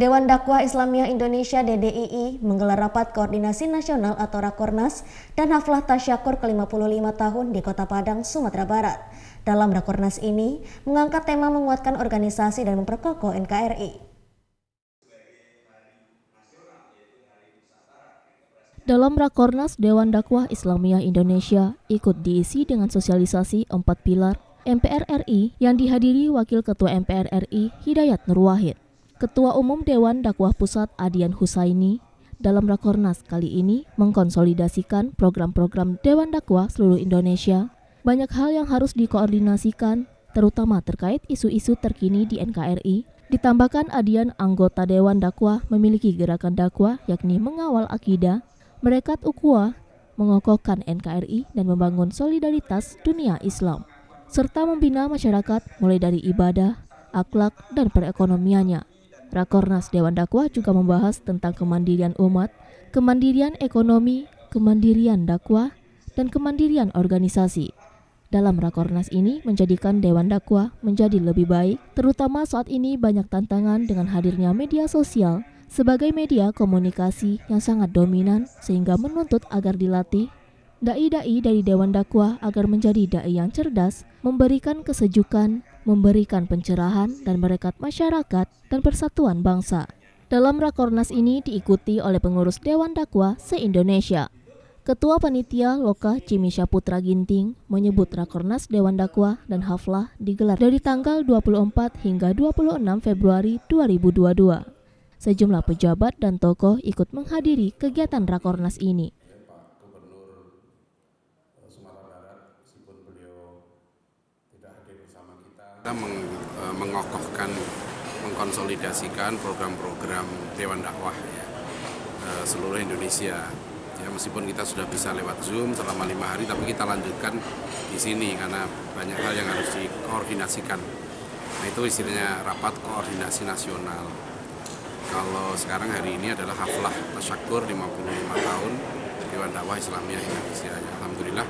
Dewan Dakwah Islamiyah Indonesia (DDII) menggelar rapat koordinasi nasional atau Rakornas dan haflah tasyakur ke-55 tahun di Kota Padang, Sumatera Barat. Dalam Rakornas ini mengangkat tema menguatkan organisasi dan memperkokoh NKRI. Dalam Rakornas, Dewan Dakwah Islamiyah Indonesia ikut diisi dengan sosialisasi 4 pilar MPR RI yang dihadiri Wakil Ketua MPR RI Hidayat Nur Wahid. Ketua Umum Dewan Dakwah Pusat Adian Husaini dalam Rakornas kali ini mengkonsolidasikan program-program Dewan Dakwah seluruh Indonesia. Banyak hal yang harus dikoordinasikan, terutama terkait isu-isu terkini di NKRI. Ditambahkan Adian anggota Dewan Dakwah memiliki gerakan dakwah yakni mengawal akidah, merekat ukhuwah, mengokohkan NKRI dan membangun solidaritas dunia Islam, serta membina masyarakat mulai dari ibadah, akhlak, dan perekonomiannya. Rakornas Dewan Dakwah juga membahas tentang kemandirian umat, kemandirian ekonomi, kemandirian dakwah, dan kemandirian organisasi. Dalam Rakornas ini menjadikan Dewan Dakwah menjadi lebih baik, terutama saat ini banyak tantangan dengan hadirnya media sosial sebagai media komunikasi yang sangat dominan sehingga menuntut agar dilatih dai-dai dari Dewan Dakwah agar menjadi dai yang cerdas, memberikan kesejukan, memberikan pencerahan dan merekat masyarakat dan persatuan bangsa. Dalam Rakornas ini diikuti oleh pengurus Dewan Dakwah se-Indonesia. Ketua Panitia Loka Cimisha Putra Ginting menyebut Rakornas Dewan Dakwah dan haflah digelar dari tanggal 24 hingga 26 Februari 2022. Sejumlah pejabat dan tokoh ikut menghadiri kegiatan Rakornas ini. Pak Gubernur Sumatera Barat, meskipun beliau tidak hadir bersama kita mengokohkan, mengkonsolidasikan program-program Dewan Dakwah seluruh Indonesia. Ya, meskipun kita sudah bisa lewat Zoom selama 5 hari, tapi kita lanjutkan di sini karena banyak hal yang harus dikoordinasikan. Nah, itu istilahnya rapat koordinasi nasional. Kalau sekarang hari ini adalah haflah tasyakur 55 tahun Dewan Dakwah Islamiyah Indonesia. Alhamdulillah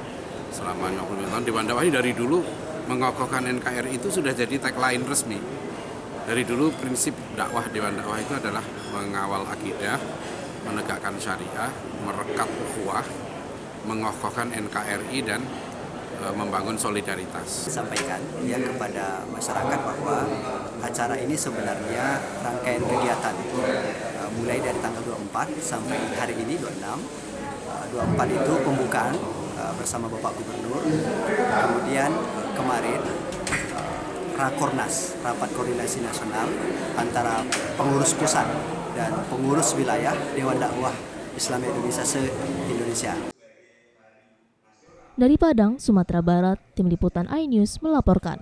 selama 55 tahun Dewan Dakwah ini dari dulu mengokohkan NKRI itu sudah jadi tagline resmi. Dari dulu prinsip dakwah Dewan Dakwah itu adalah mengawal akidah, menegakkan syariah, merekat ukhuwah, mengokohkan NKRI dan membangun solidaritas. Sampaikan ya kepada masyarakat bahwa acara ini sebenarnya rangkaian kegiatan mulai dari tanggal 24 sampai hari ini 26. 24 itu pembukaan bersama Bapak Gubernur, kemudian kemarin Rakornas, rapat koordinasi nasional antara pengurus pusat dan pengurus wilayah Dewan Dakwah Islamiyah Indonesia se-Indonesia. Dari Padang, Sumatera Barat, Tim Liputan iNews melaporkan.